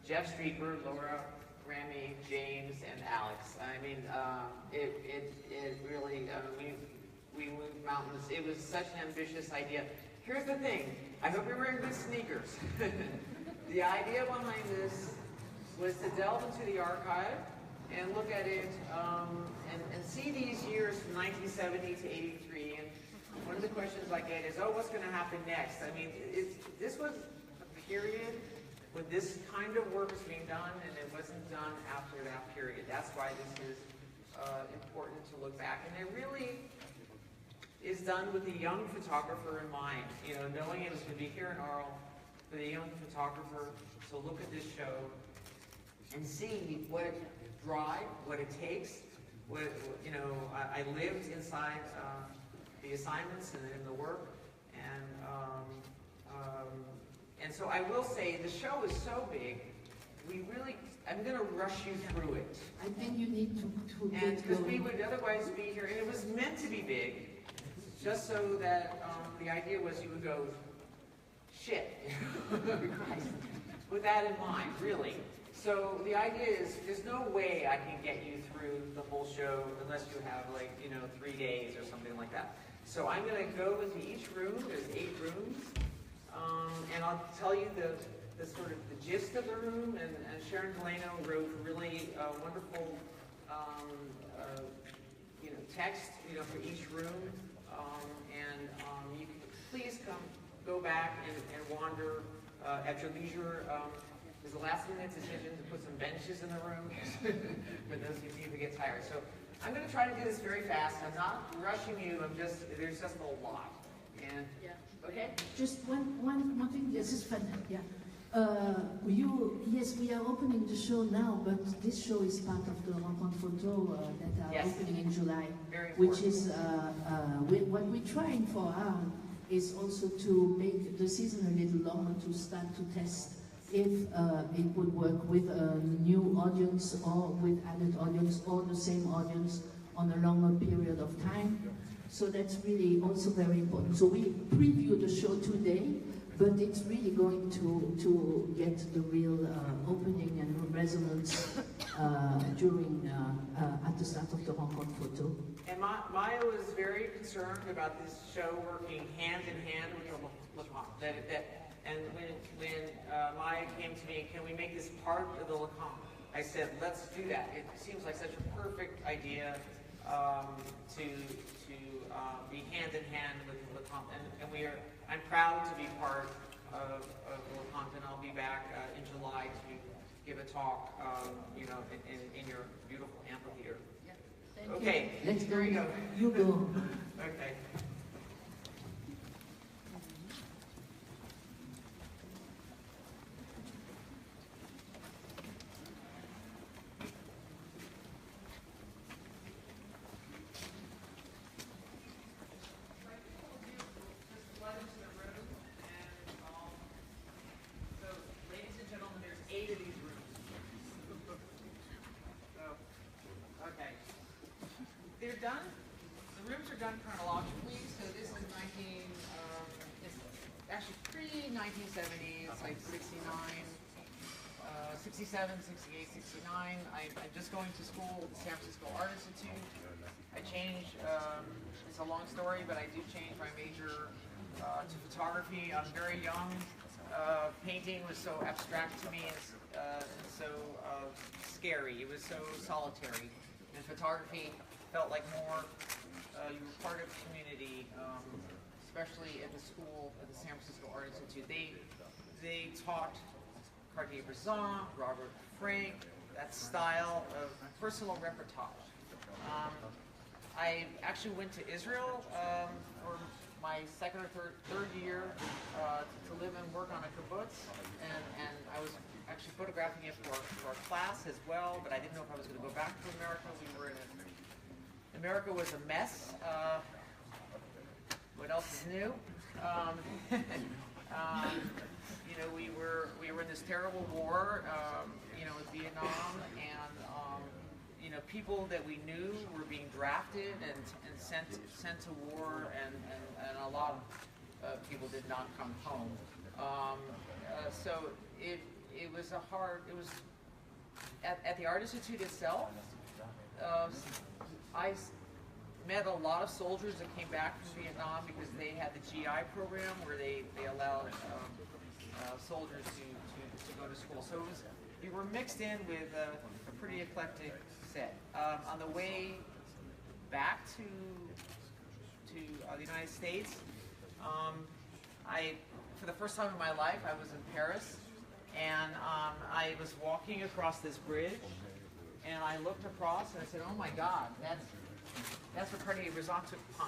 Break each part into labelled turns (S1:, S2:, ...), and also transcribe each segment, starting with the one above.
S1: Jeff Streeper, Laura, Remy, James, and Alex. I mean, it really, we moved mountains. It was such an ambitious idea. Here's the thing. I hope you're wearing good sneakers. The idea behind this was to delve into the archive and look at it and see these years from 1970 to 83. And one of the questions I get is, oh, what's going to happen next? I mean, this was a period when this kind of work was being done, and it wasn't done after that period. That's why this is important to look back. And it really is done with the young photographer in mind. You know, knowing it was going to be here in Arles for the young photographer to look at this show and see what it drives, what it takes. What, you know, I lived inside the assignments and the work, and so I will say the show is so big. I'm going to rush you through it.
S2: I think you need to
S1: and because we would otherwise be here, and it was meant to be big, just so that the idea was you would go, shit, with that in mind, really. So the idea is, there's no way I can get you through the whole show unless you have, like, 3 days or something like that. So I'm going to go into each room. There's 8 rooms, and I'll tell you the sort of the gist of the room. And Sharon Delano wrote really wonderful, text, for each room. You can please go back and wander at your leisure. It was a last-minute decision to put some benches in the room for those of you who get tired. So I'm going to try to do this very fast. I'm not rushing you. There's just a lot. And okay.
S2: Just one thing. This is fun. Yeah. Yes, we are opening the show now, but this show is part of the Rencontres photo that are opening in July, which is what we're trying for is also to make the season a little longer, to start to test if it would work with a new audience or with added audience or the same audience on a longer period of time. So that's really also very important. So we preview the show today, but it's really going to get the real opening and resonance during at the start of the Rencontres photo.
S1: And Maya was very concerned about this show working hand in hand with the LUMA. And when Maya came to me, can we make this part of the LUMA? I said, let's do that. It seems like such a perfect idea to be hand in hand with the LUMA. And I'm proud to be part of the LUMA, and I'll be back in July to give a talk, in your beautiful amphitheater.
S2: Yeah,
S1: okay,
S2: here
S1: you go.
S2: You go.
S1: Okay. They're done. The rooms are done chronologically. So this is it's actually pre-1970. It's like 69, 67, 68, 69. I'm just going to school at the San Francisco Art Institute. I changed, it's a long story, but I do change my major to photography. I'm very young. Painting was so abstract to me and so scary. It was so solitary. And photography felt like more, you were part of the community, especially at the school, at the San Francisco Art Institute. They taught Cartier-Bresson, Robert Frank, that style of personal reportage. I actually went to Israel for my second or third year to live and work on a kibbutz, and I was actually photographing it for a class as well, but I didn't know if I was going to go back to America. America was a mess. What else is new? We were in this terrible war, with Vietnam, and people that we knew were being drafted and sent to war, and a lot of people did not come home. So it it was at the Art Institute itself. I met a lot of soldiers that came back from Vietnam because they had the GI program where they allowed soldiers to go to school. So you were mixed in with a pretty eclectic set. On the way back to the United States, for the first time in my life, I was in Paris, and I was walking across this bridge, and I looked across and I said, "Oh my God, that's where Cartier-Bresson took a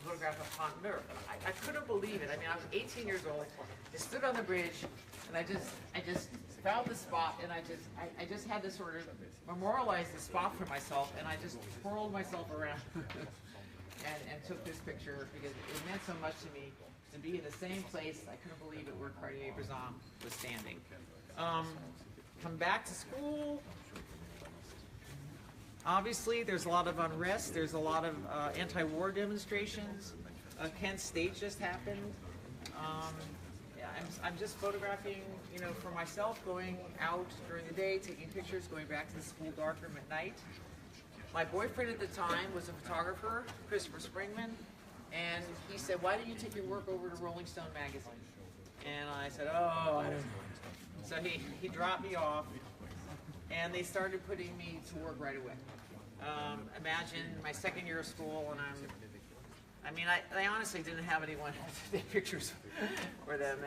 S1: photograph of Pont Neuf." I couldn't believe it. I mean, I was 18 years old. I stood on the bridge, and I just found the spot, and I just had to sort of memorialize the spot for myself, and I just twirled myself around and took this picture because it meant so much to me to be in the same place. I couldn't believe it where Cartier-Bresson was standing. Come back to school. Obviously, there's a lot of unrest. There's a lot of anti-war demonstrations. Kent State just happened. I'm just photographing, for myself, going out during the day, taking pictures, going back to the school darkroom at night. My boyfriend at the time was a photographer, Christopher Springman, and he said, "Why don't you take your work over to Rolling Stone magazine?" And I said, "Oh, I don't know." So he dropped me off, and they started putting me to work right away. Imagine my second year of school, and I honestly didn't have anyone to take pictures for them,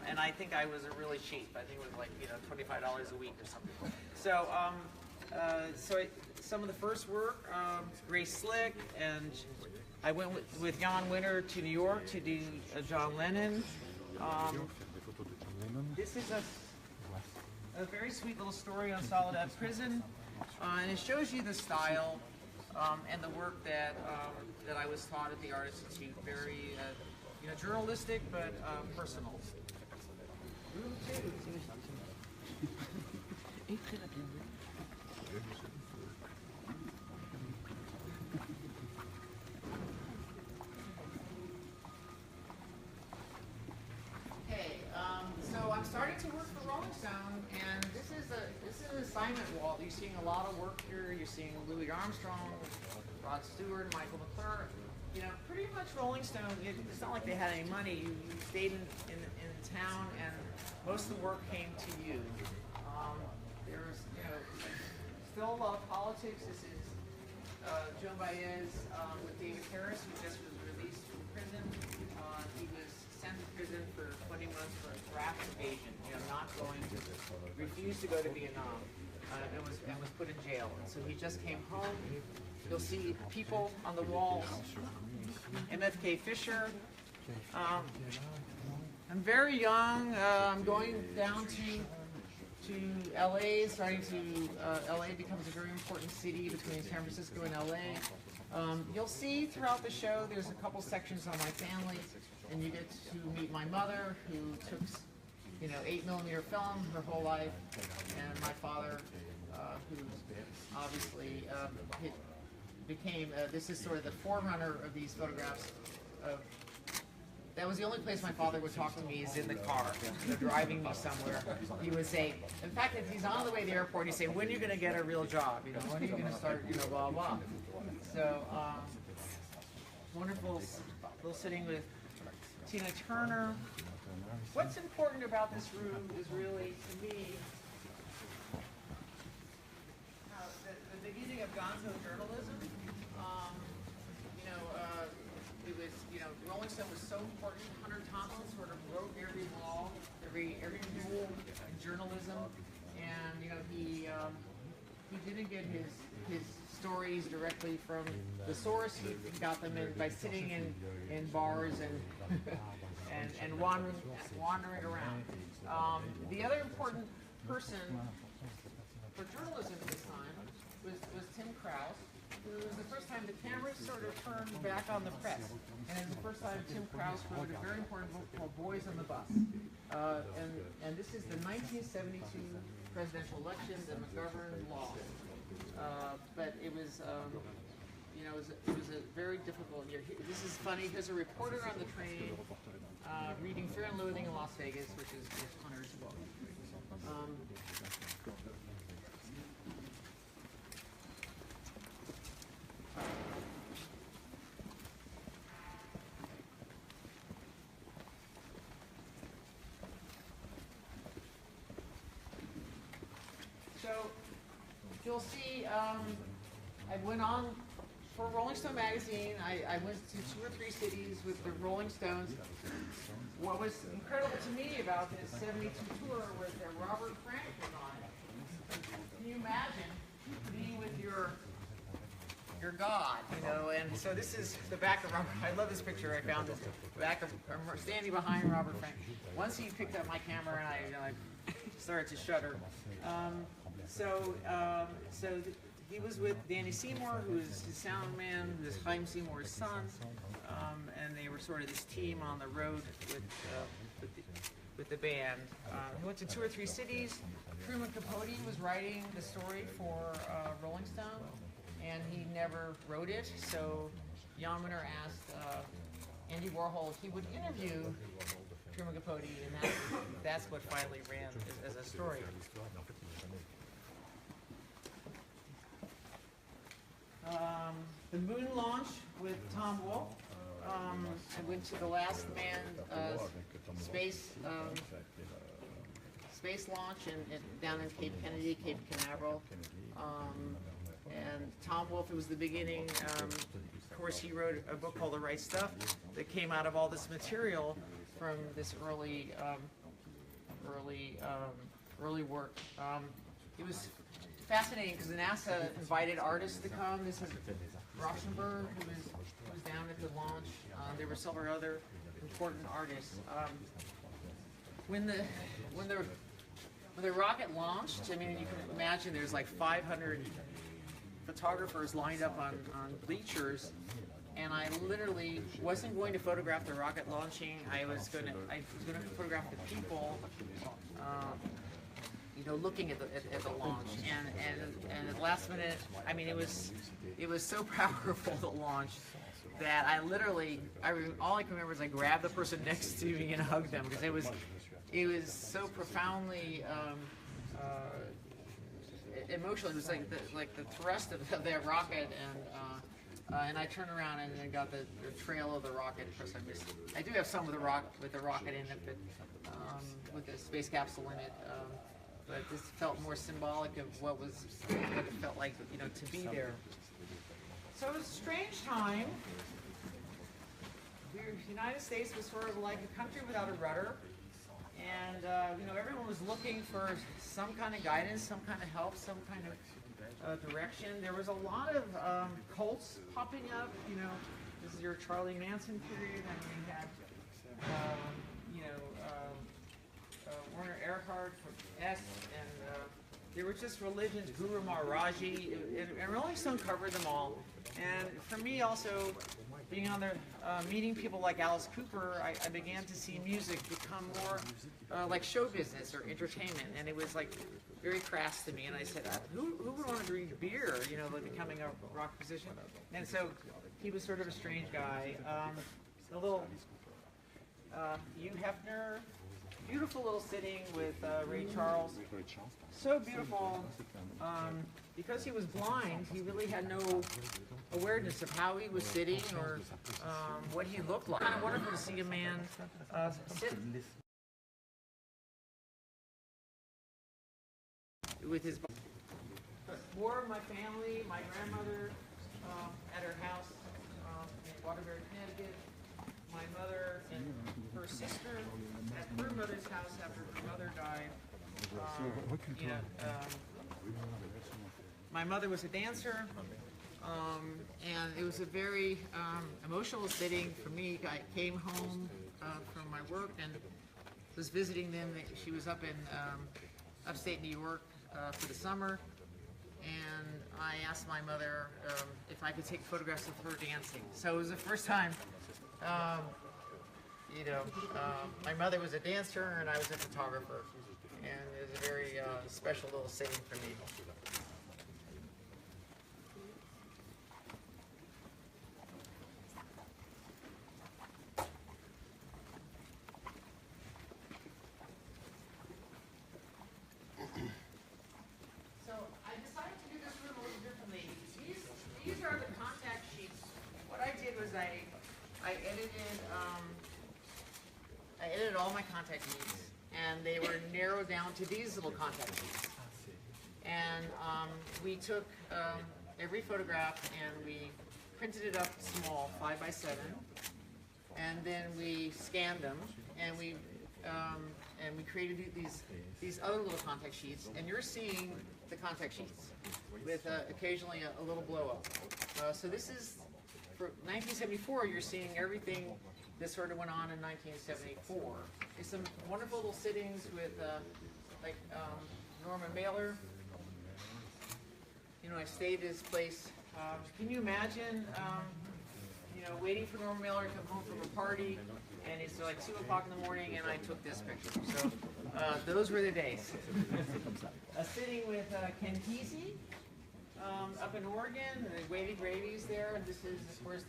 S1: and I think I was really cheap. I think it was like $25 a week or something. So some of the first work, Grace Slick, and I went with Jan Winter to New York to do John Lennon. This is a very sweet little story on Soledad Prison, and it shows you the style and the work that I was taught at the Art Institute. Very journalistic but personal. Room 2. So I'm starting to work for Rolling Stone, and this is an assignment wall. You're seeing a lot of work here. You're seeing Louis Armstrong, Rod Stewart, Michael McClure. Pretty much Rolling Stone. It's not like they had any money. You stayed in town, and most of the work came to you. There's still a lot of politics. This is Joan Baez with David Harris, who just was released from prison. He was sent to prison for 20 months for a draft evasion, refused to go to Vietnam, and was put in jail. And so he just came home. You'll see people on the walls. MFK Fisher. I'm very young. I'm going down to LA, LA becomes a very important city between San Francisco and LA. You'll see throughout the show there's a couple sections on my family, and you get to meet my mother, who took 8mm film her whole life, and my father, who obviously became, this is sort of the forerunner of these photographs. That was the only place my father would talk to me, is in the car, driving me somewhere. He would say, in fact, if he's on the way to the airport, he'd say, "When are you going to get a real job? When are you going to start, blah, blah." So, wonderful little sitting with Tina Turner. What's important about this room is really, to me, the beginning of gonzo journalism. It was, Rolling Stone was so important. Hunter Thompson sort of wrote every law, every rule in journalism, and he didn't get his stories directly from the source. He got them by sitting in bars and wandering around. The other important person for journalism at this time was Tim Krause. It was the first time the cameras sort of turned back on the press, and it was the first time Tim Krause wrote a very important book called Boys on the Bus. And this is the 1972 presidential election that McGovern lost. But it was, it was a very difficult year. This is funny. There's a reporter on the train reading Fear and Loathing in Las Vegas, which is Hunter's book. you'll see, I went on for Rolling Stone magazine. I went to 2 or 3 cities with the Rolling Stones. What was incredible to me about this 72 tour was that Robert Frank was on it. Can you imagine being with your God, you know? And so this is the back of Robert. I love this picture. I found this back of standing behind Robert Frank. Once he picked up my camera, and I started to shudder. So he was with Danny Seymour, who is his sound man, who is Chaim Seymour's son, and they were sort of this team on the road with the band. He went to 2 or 3 cities. Truman Capote was writing the story for Rolling Stone, and he never wrote it. So Jan Winter asked Andy Warhol if he would interview Truman Capote, and that's what finally ran as a story. The moon launch with Tom Wolfe. I went to the last manned space launch down in Cape Kennedy, Cape Canaveral. And Tom Wolfe, it was the beginning. Of course, he wrote a book called The Right Stuff that came out of all this material from this early work. It was fascinating because NASA invited artists to come. This is Rauschenberg, who was down at the launch. There were several other important artists. When the rocket launched, I mean, you can imagine there's like 500 photographers lined up on bleachers, and I literally wasn't going to photograph the rocket launching. I was going to photograph the people, you know, looking at the launch. And at the last minute, I mean, it was so powerful, the launch, that I literally, all I can remember is I grabbed the person next to me and hugged them, because it was so profoundly emotional. It was like the thrust of that rocket, and I turned around and then got the trail of the rocket. Of course, I do have some with the rocket in it, but with the space capsule in it. But this felt more symbolic of what it felt like, you know, to be there. So it was a strange time. The United States was sort of like a country without a rudder. And, you know, everyone was looking for some kind of guidance, some kind of help, some kind of direction. There was a lot of cults popping up. You know, this is your Charlie Manson period, and we had, you know, Werner Erhard from S, and there were just religions, Guru Maharaji, and Rolling Stone covered them all. And for me also, being on there, meeting people like Alice Cooper, I began to see music become more like show business or entertainment, and it was like very crass to me. And I said, who would want to drink beer, you know, like becoming a rock musician? And so he was sort of a strange guy. A little Hugh Hefner, beautiful little sitting with Ray Charles. So beautiful. Because he was blind, he really had no awareness of how he was sitting or what he looked like. Kind of wonderful to see a man sit with his. More of my family, my grandmother at her house in Waterbury, Connecticut. My mother and her sister at her mother's house after her mother died. You know, my mother was a dancer, and it was a very emotional sitting for me. I came home from my work and was visiting them. She was up in upstate New York for the summer, and I asked my mother if I could take photographs of her dancing. So it was the first time, you know, my mother was a dancer and I was a photographer, and it was a very special little sitting for me. I edited all my contact sheets, and they were narrowed down to these little contact sheets. And we took every photograph and we printed it up small, 5 by 7, and then we scanned them, and we created these other little contact sheets. And you're seeing the contact sheets with occasionally a little blow up. So this is for 1974. You're seeing everything that sort of went on in 1974. There's some wonderful little sittings with like Norman Mailer. You know, I stayed at his place. Can you imagine, you know, waiting for Norman Mailer to come home from a party, and it's like 2 o'clock in the morning, and I took this picture. So those were the days. Sitting with Ken Kesey up in Oregon, the Wavy Gravy's there. This is, of course,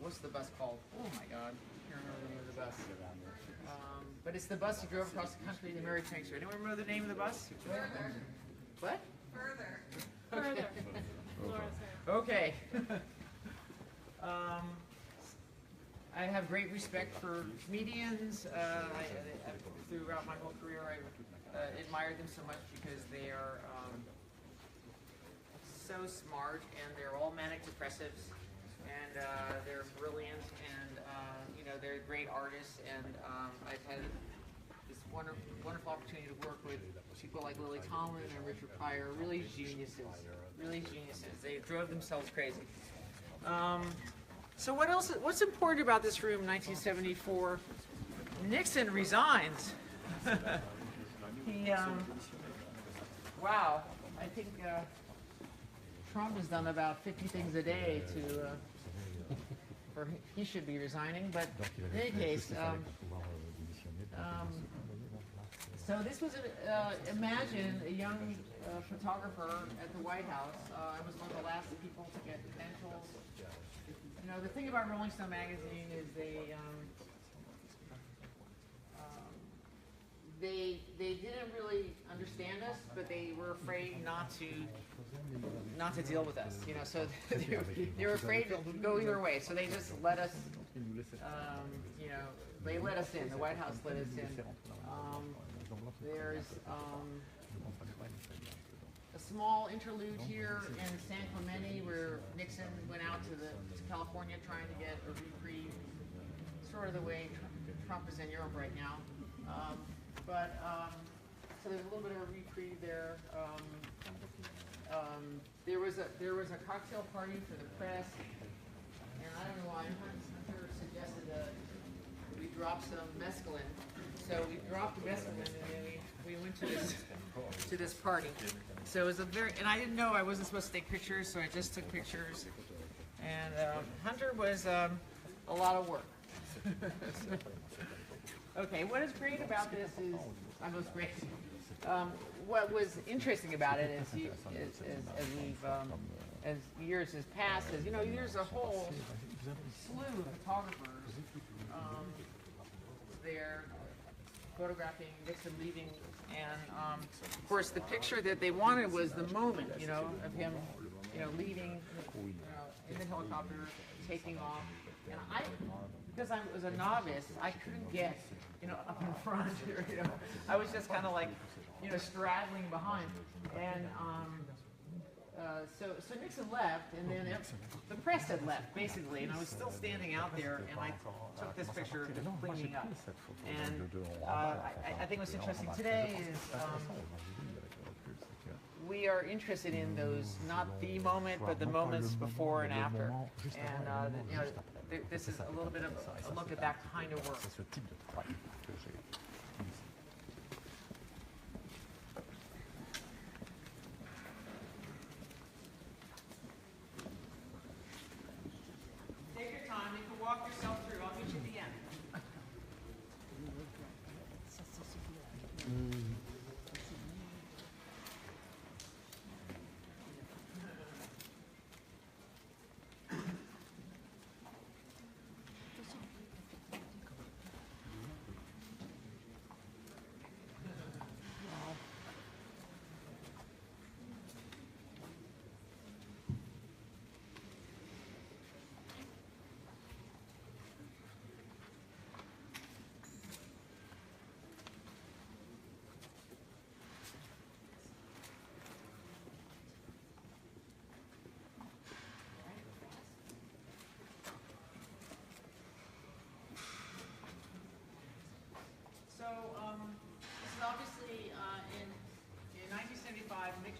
S1: what's the bus called? Oh my God, I can't remember the name of the bus. But it's the bus that drove across the country in the Mary Tank Store. Anyone remember the name of the bus?
S3: Further.
S1: What?
S3: Further.
S1: Okay. Okay. I have great respect for comedians. Throughout my whole career, I admired them so much because they are so smart, and they're all manic depressives, and they're brilliant, and you know, they're great artists. And I've had this wonderful opportunity to work with people like Lily Tomlin and Richard Pryor, really geniuses. Really geniuses. They drove themselves crazy. So what else? What's important about this room? 1974. Nixon resigns. He, wow. I think Trump has done about 50 things a day or he should be resigning. But in any case, so this was, imagine a young photographer at the White House. I was one of the last people to get credentials. You know, the thing about Rolling Stone magazine is they didn't really understand us, but they were afraid not to deal with us. You know, so they were afraid to go either way. So they just let us. You know, they let us in. The White House let us in. There's a small interlude here in San Clemente where Nixon went out to California trying to get a reprieve, sort of the way Trump is in Europe right now. So there's a little bit of a reprieve there. There was a cocktail party for the press, and I don't know why Hunter suggested that we drop some mescaline. So we dropped the mescaline, and then we went to this party. So it was and I didn't know I wasn't supposed to take pictures, so I just took pictures. And Hunter was a lot of work. Okay, what is great about this is, what was interesting about it is, as years has passed, is, you know, there's a whole slew of photographers there photographing Nixon leaving, and of course the picture that they wanted was the moment, you know, of him, you know, leaving, in the helicopter, taking off. And because I was a novice, I couldn't get, you know, up in front. You know, I was just kind of like, you know, straddling behind. And so Nixon left, and then the press had left, basically, and I was still standing out there, and I took this picture cleaning up. And I think what's interesting today is we are interested in those, not the moment, but the moments before and after. And you know, this is a little bit of a look at that kind of work. Take your time. You can walk yourself through. I'll meet you at the end.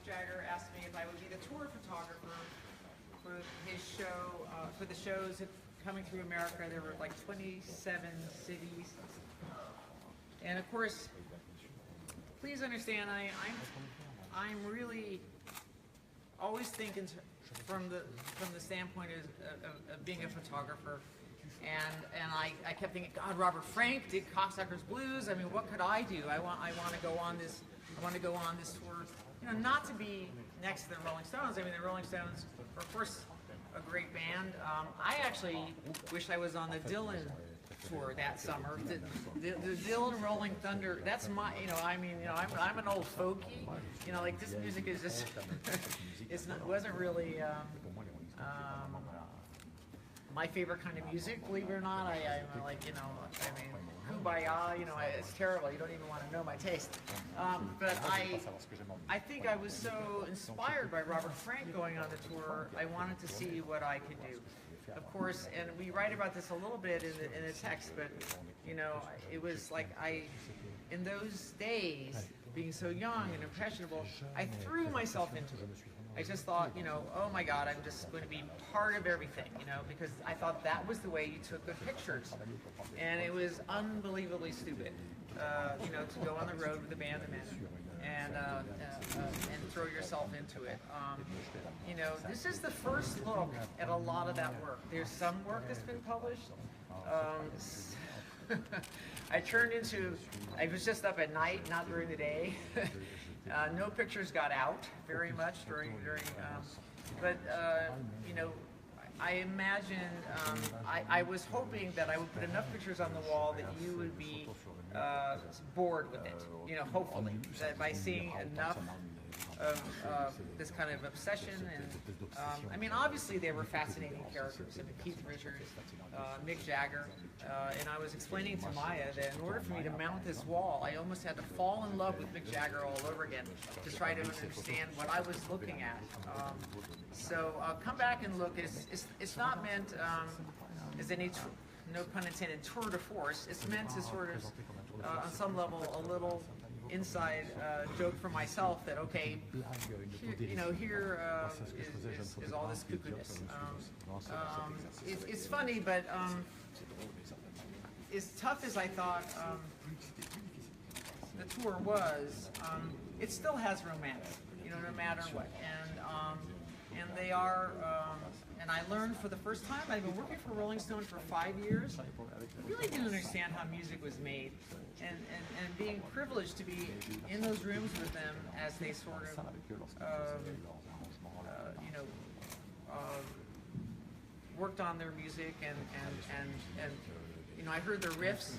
S1: Jagger asked me if I would be the tour photographer for his show, for the shows coming through America. There were like 27 cities. And of course, please understand, I'm really always thinking from the standpoint of being a photographer. And I kept thinking, God, Robert Frank did Cocksuckers Blues. I mean, what could I do? I want to go on this. I want to go on this tour. You know, not to be next to the Rolling Stones. I mean, the Rolling Stones are, of course, a great band. I actually wish I was on the Dylan tour that summer. The Dylan Rolling Thunder. That's my. You know, I mean, you know, I'm an old folky. You know, like this music is just. Wasn't really. My favorite kind of music, believe it or not. I'm like, you know, I mean, Kumbaya, you know, it's terrible. You don't even want to know my taste. But I think I was so inspired by Robert Frank going on the tour, I wanted to see what I could do. Of course, and we write about this a little bit in the text, but, you know, it was like in those days, being so young and impressionable, I threw myself into it. I just thought, you know, oh my God, I'm just going to be part of everything, you know, because I thought that was the way you took good pictures. And it was unbelievably stupid, you know, to go on the road with a band of men and throw yourself into it. You know, this is the first look at a lot of that work. There's some work that's been published. I was just up at night, not during the day. No pictures got out very much during but you know, I imagined, I was hoping that I would put enough pictures on the wall that you would be bored with it, you know, hopefully, that by seeing enough of this kind of obsession. And I mean, obviously there were fascinating characters. I mean, Keith Richards, Mick Jagger, and I was explaining to Maya that in order for me to mount this wall, I almost had to fall in love with Mick Jagger all over again to try to understand what I was looking at. So come back and look. It's not meant as any, no pun intended, tour de force. It's meant to sort of, on some level, a little inside joke for myself that, okay, here, you know, here is all this cuckoo-ness. It's funny, but as tough as I thought the tour was, it still has romance, you know, no matter what. And they are, and I learned for the first time, I've been working for Rolling Stone for 5 years. I really didn't understand how music was made. And being privileged to be in those rooms with them as they sort of, you know, worked on their music and you know, I heard the riffs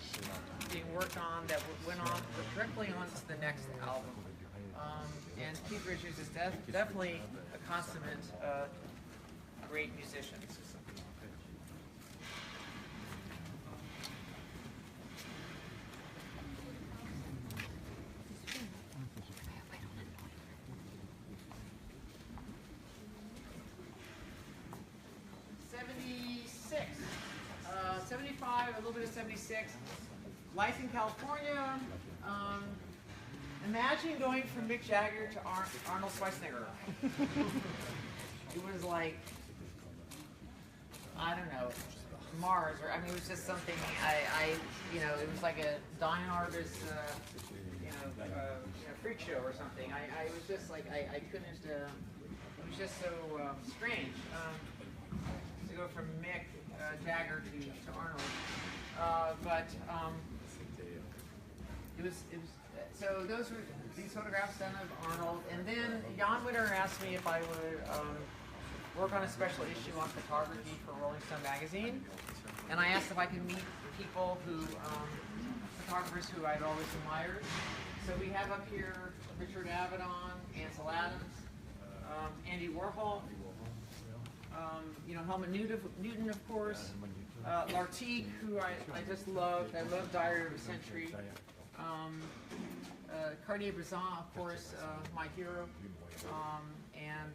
S1: being worked on that went on directly onto the next album. And Keith Richards is definitely a consummate great musician. A little bit of 76. Life in California. Imagine going from Mick Jagger to Arnold Schwarzenegger. It was like, I don't know, Mars, or I mean, it was just something. You know, it was like a dying artist, you know, freak show or something. I was just like, I couldn't. It was just so strange to go from Mick Jagger to Arnold, but it was so those were these photographs done of Arnold, and then Jan Witter asked me if I would work on a special issue on photography for Rolling Stone magazine, and I asked if I could meet people who photographers who I'd always admired. So we have up here Richard Avedon, Ansel Adams, Andy Warhol. You know, Helmut Newton, of course, Lartigue, who I just loved. I love Diary of a Century. Cartier-Bresson, of course, my hero. And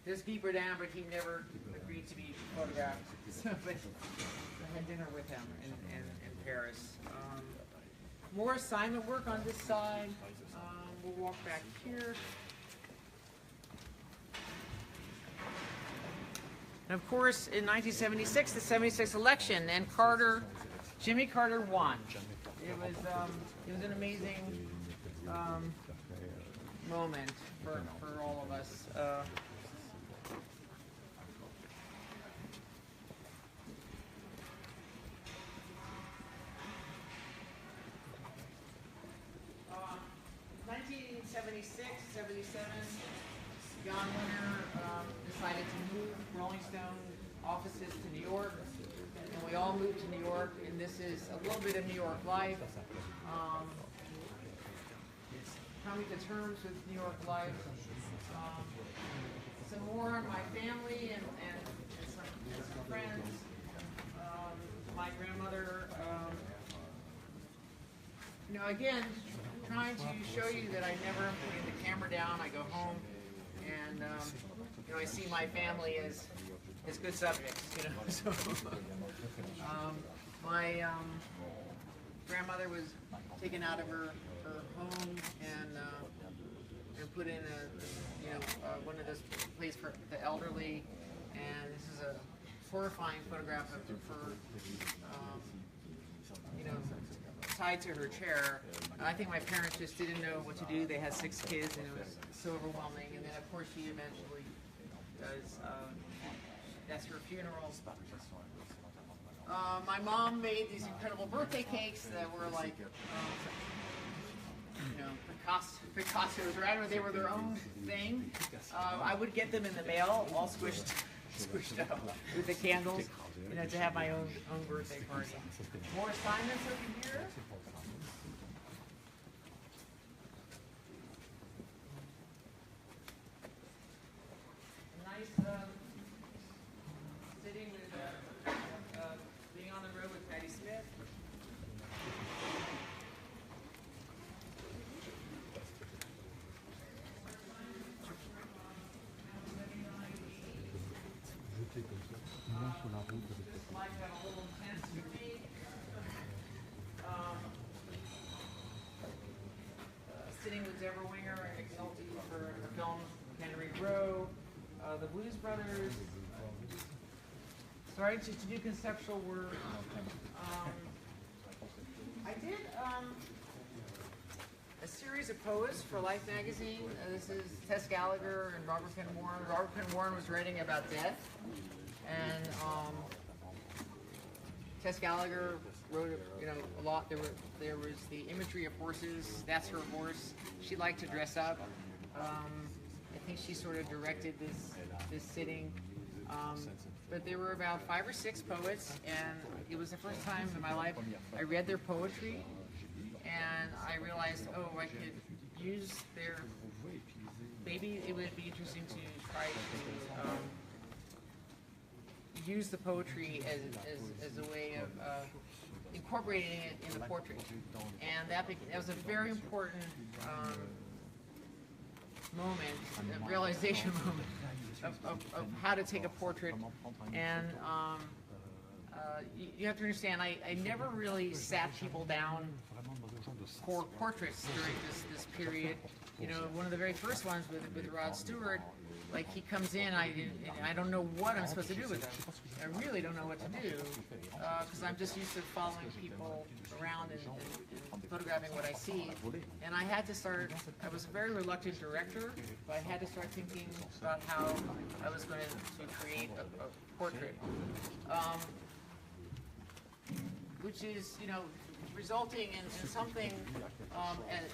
S1: there's Guy Bourdin, but he never agreed to be photographed. So, but I had dinner with him in Paris. More assignment work on this side. We'll walk back here. And of course, in 1976, the 76 election, and Jimmy Carter won. It was an amazing moment for all of us. 1976, 77, John Winter decided to move Rolling Stone offices to New York, and we all moved to New York, and this is a little bit of New York life. Coming to terms with New York life. Some more on my family and some friends. My grandmother, you know, again, trying to show you that I never put the camera down. I go home and, you know, I see my family as good subjects, you know. So, my grandmother was taken out of her home and put in one of those places for the elderly, and this is a horrifying photograph of her, you know, tied to her chair. I think my parents just didn't know what to do. They had 6 kids, and it was so overwhelming. And then, of course, she eventually does. That's her funeral. My mom made these incredible birthday cakes that were like, you know, Picasso's, or I don't know, they were their own thing. I would get them in the mail, all squished up with the candles, you know, to have my own birthday party. More assignments over here. Nice sitting with, being on the road with Patti Smith. Life got a little intense for me. Sitting with Deborah Winger and Exulting for the film Henry Rowe, the Blues Brothers. Starting to do conceptual work. I did a series of poems for Life magazine. This is Tess Gallagher and Robert Penn Warren. Robert Penn Warren was writing about death, and Tess Gallagher wrote, you know, a lot. There was the imagery of horses. That's her horse. She liked to dress up. I think she sort of directed this sitting. But there were about 5 or 6 poets, and it was the first time in my life I read their poetry, and I realized, oh, I could use their, maybe it would be interesting to try to use the poetry as a way of incorporating it in the portrait. And that was a very important moment, a realization moment of how to take a portrait. And you have to understand, I never really sat people down for portraits during this period. You know, one of the very first ones with Rod Stewart, like he comes in, I don't know what I'm supposed to do with him. I really don't know what to do, because I'm just used to following people around and photographing what I see. And I had to start, I was a very reluctant director, but I had to start thinking about how I was going to create a portrait. Which is, you know, resulting in something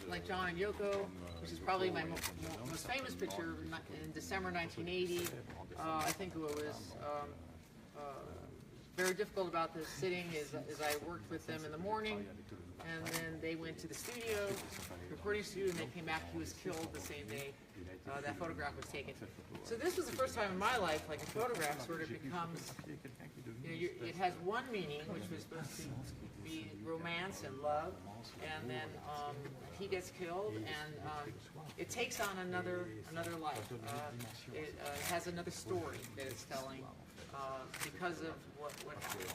S1: like John and Yoko, which is probably my most famous picture in December 1980. I think what was very difficult about this sitting is I worked with them in the morning, and then they went to the studio, recording studio, and they came back. He was killed the same day that photograph was taken. So this was the first time in my life, like a photograph sort of becomes, you know, it has one meaning, which was supposed to be romance and love, and then he gets killed, and it takes on another life. It has another story that it's telling because of what happened.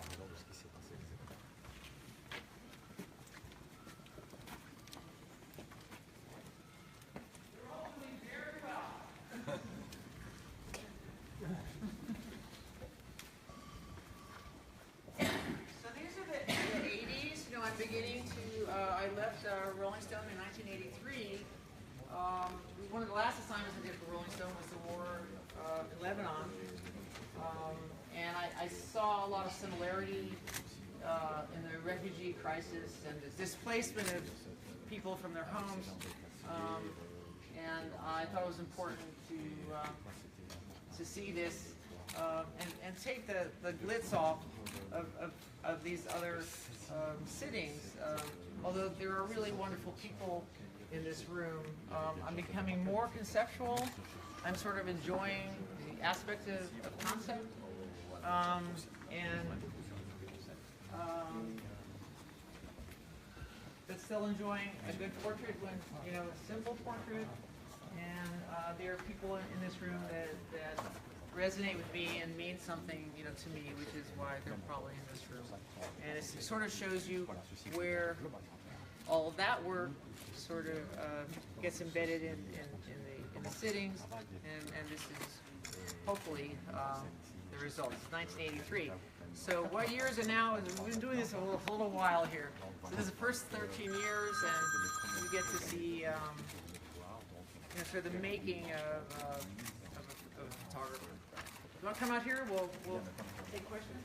S3: beginning to, I left Rolling Stone in 1983. One of the last assignments I did for Rolling Stone was the war in Lebanon. And I saw a lot of similarity in the refugee crisis and the displacement of people from their homes. And I thought it was important to see this and take the glitz off of these other sittings. Although there are really wonderful people in this room, I'm becoming more conceptual. I'm sort of enjoying the aspect of concept, but still enjoying a good portrait when, a simple portrait. And there are people in this room that resonate with me and mean something, to me, which is why they're probably in this room. And it sort of shows you where all of that work sort of gets embedded in the sittings, and this is hopefully the result. It's 1983. So what year is it now? We've been doing this a little while here. So this is the first 13 years, and we get to see sort of the making of a photographer. You want to come out here? We'll take questions.